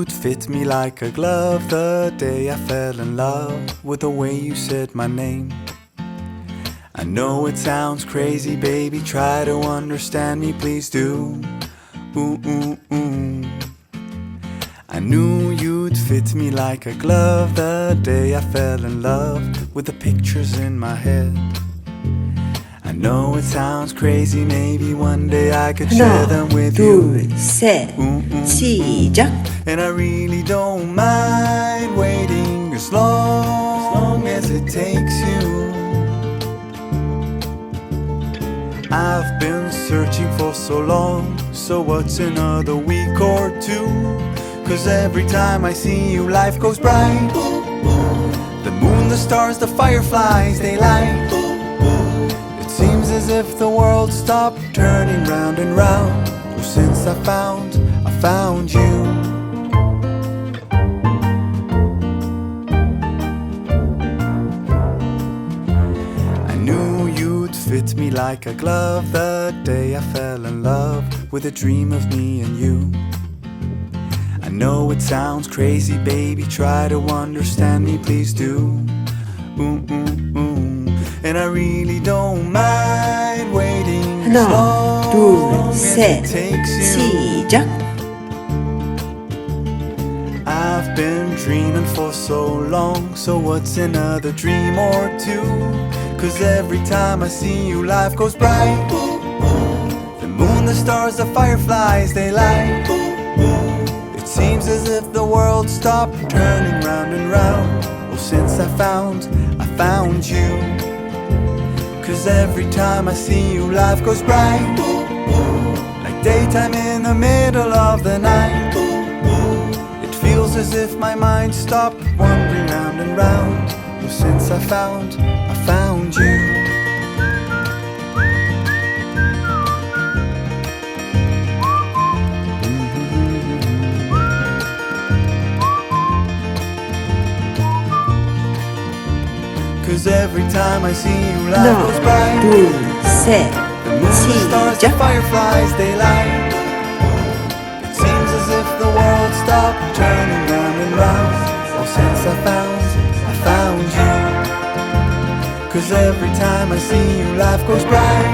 you'd fit me like a glove the day I fell in love with the way you said my name. I know it sounds crazy, baby, try to understand me, please do. Ooh, ooh, ooh. I knew you'd fit me like a glove the day I fell in love with the pictures in my head. I know it sounds crazy, maybe one day I could share them 하나, with you. 둘, 셋, 시작. And I really don't mind waiting as long as it takes you. I've been searching for so long, so what's another week or two? 'Cause every time I see you, life goes bright. The moon, the stars, the fireflies, they light. It seems as if the world stopped turning round and round. Oh, since I found you. I knew you'd fit me like a glove the day I fell in love with a dream of me and you. I know it sounds crazy, baby, try to understand me, please do. Ooh, ooh, ooh. And I really don't mind waiting as 하나, long 둘, as 셋, it takes you. 시작. I've been dreaming for so long, so what's another dream or two? 'Cause every time I see you, life goes bright. The moon, the stars, the fireflies, they light. It seems as if the world stopped turning round and round. Oh, since I found you. 'Cause every time I see you, life goes bright. Like daytime in the middle of the night. It feels as if my mind stopped wandering round and round. Oh, since I found you. 'Cause every time I see you, life goes 하나, bright. 둘, 셋, The moon, the stars, the 시작. fireflies, they light. It seems as if the world stopped turning round and round. Oh, since I found you. 'Cause every time I see you, life goes bright.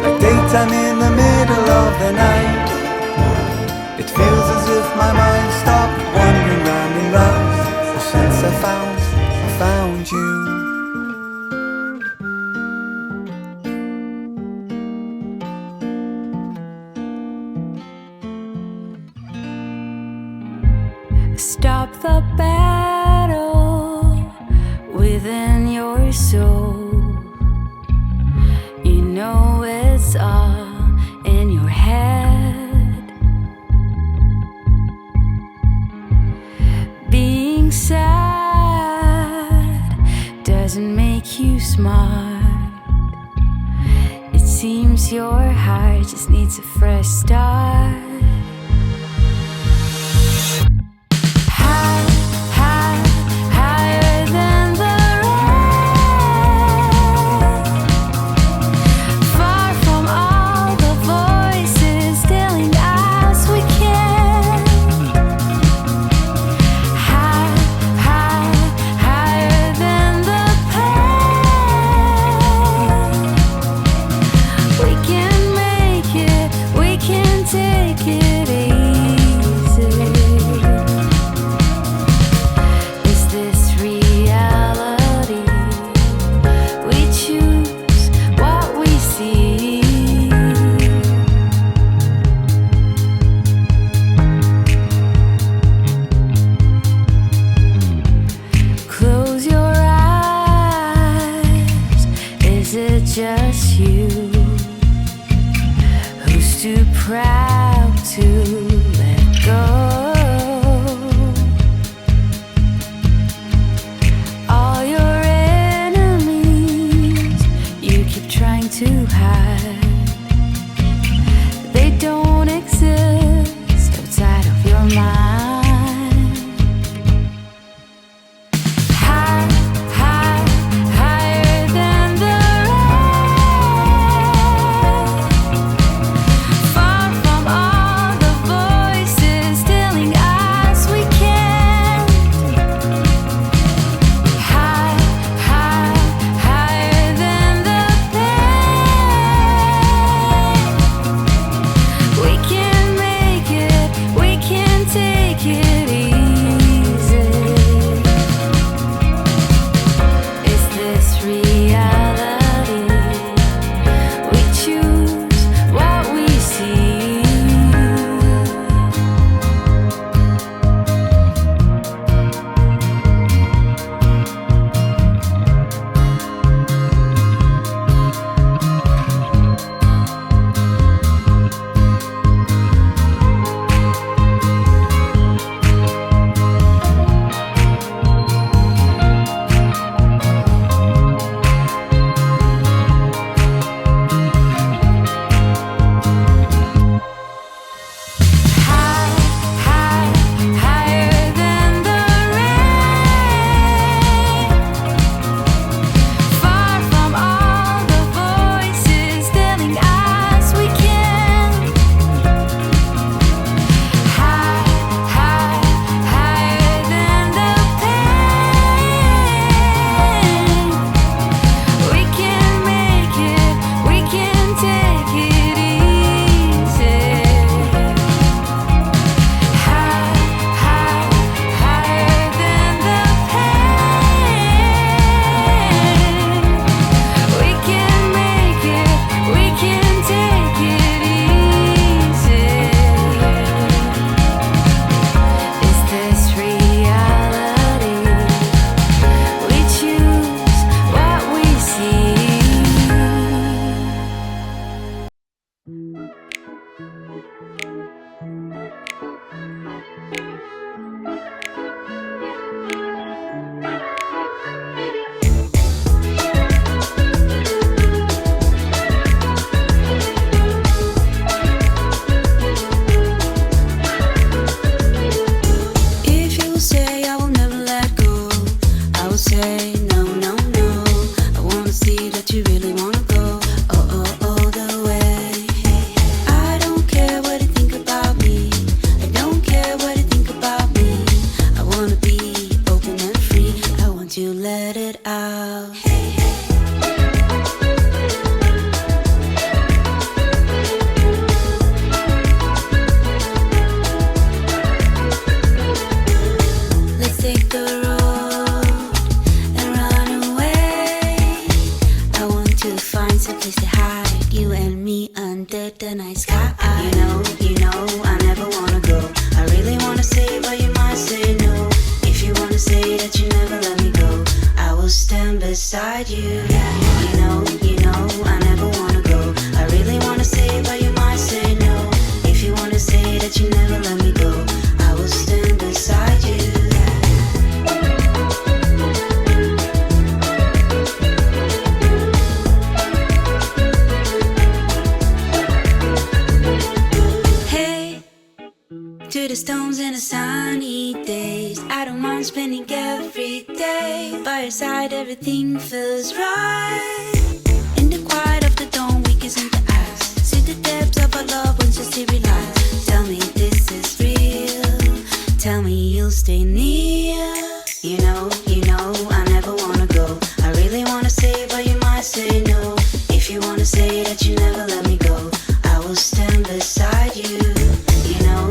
Like daytime in the middle of the night. It feels as if my mind stopped wandering round and round. Oh, since I found you. Stop the battle within your soul. You know it's all in your head. Being sad doesn't make you smart. It seems your heart just needs a fresh start. Just you, who's too proud to let go. All your enemies you keep trying to hide, they don't exist outside of your mind. Far from all the voices to the stones and the sunny days. I don't mind spending every day by your side. Everything feels right. In the quiet of the dawn, we kiss into eyes. See the depths of our love once you see realize. Tell me this is real. Tell me you'll stay near. You know, I never wanna go. I really wanna say, but you might say no. If you wanna say that you never let me go, I will stand beside you. You know,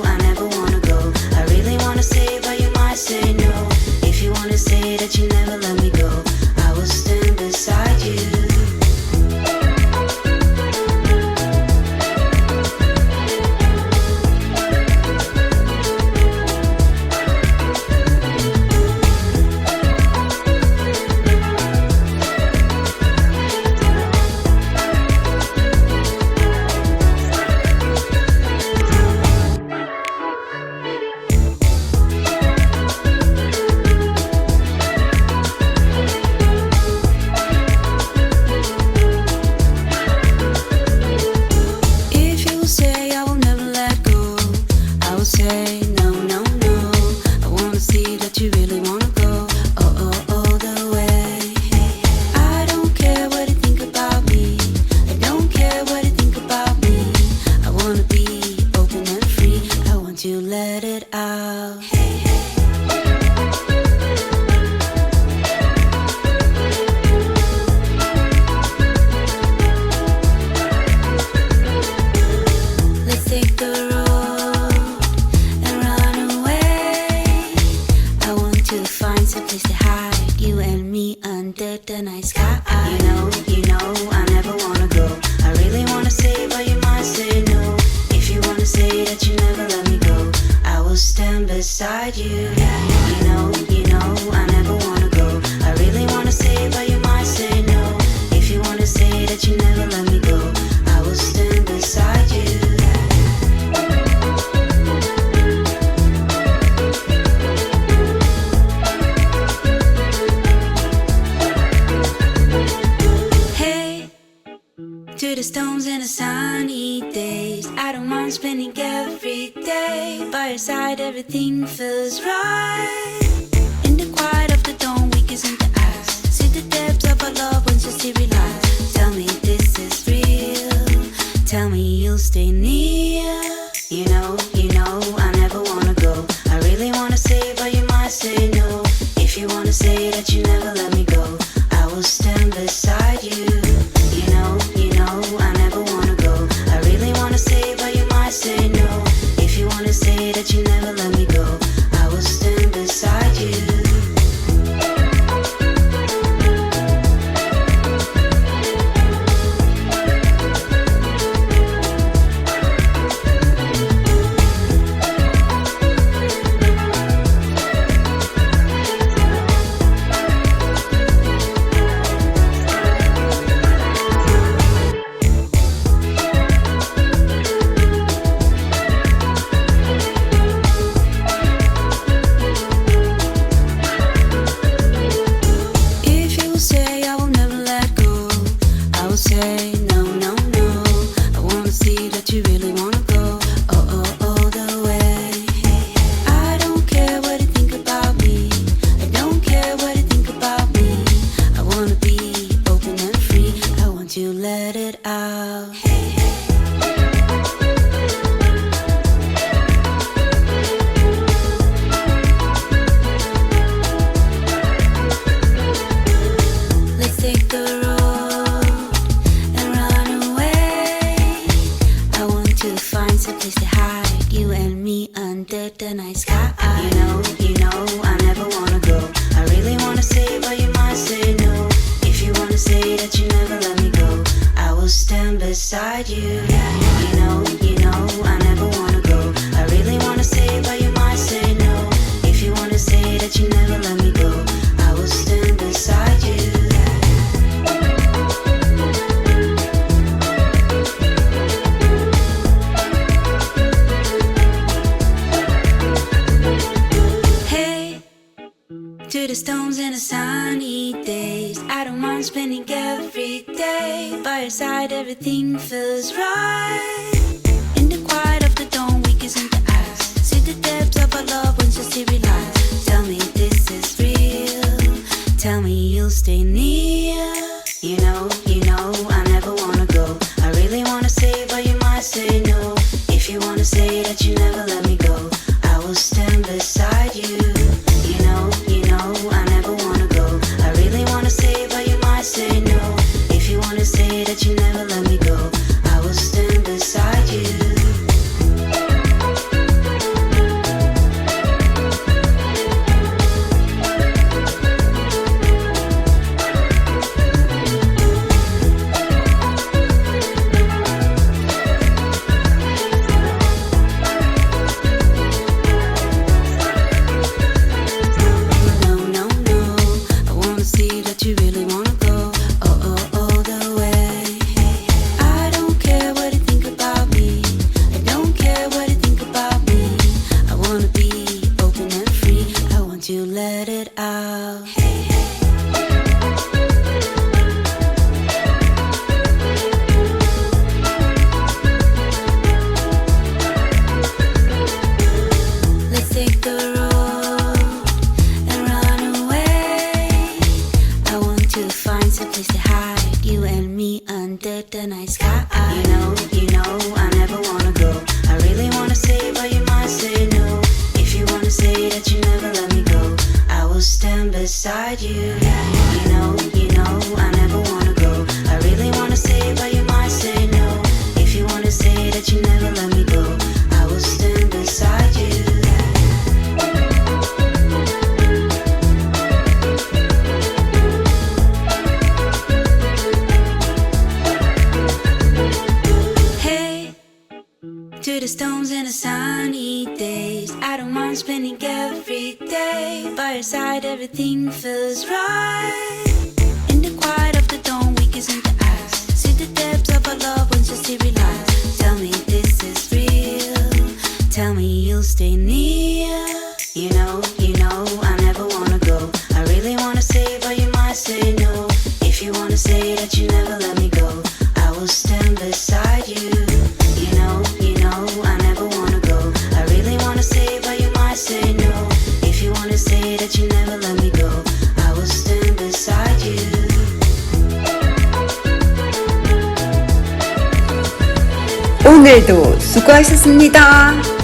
I never wanna go. I really wanna say, but you might say no. If you wanna say that you never let me go, I will stand beside you. Everything feels right. In the quiet of the dawn, we kiss into eyes. See the depths of our love once you see realize. Tell me this is real. Tell me you'll stay near. You know, I never wanna go. I really wanna say, but you might say no. If you wanna say that you never let me go, I will stand beside you. You know, I never wanna go. I really wanna say, but you might say no. If you wanna say that you never let me go, I will stand beside you. To the stones and the sunny days, I don't mind spending every day by your side. Everything feels right. In the quiet of the dawn, we kiss into eyes. say that you never let me go, I will stand beside you. You know, I never wanna go. I really wanna say, but you might say no. If you wanna say that you never let me go, I will stand beside you. Beside you, you know, I never wanna go. I really wanna say, but you might say no. If you wanna say that you never let me go, I will stand beside you. Hey, to the stones and the sunny days, I don't mind spending every day by your side. Everything feels right. In the quiet of the dawn, we kiss in the eyes. See the depths of our love once you see realize. Tell me this is real. Tell me you'll stay near. You know, I never wanna go. I really wanna say, but you might say no. If you wanna say that you never let me go, I will stand beside you. You know, I never wanna go. I really wanna say, but you might say no. If you wanna say that you never let me go, I will stand beside you. 오늘도 수고하셨습니다.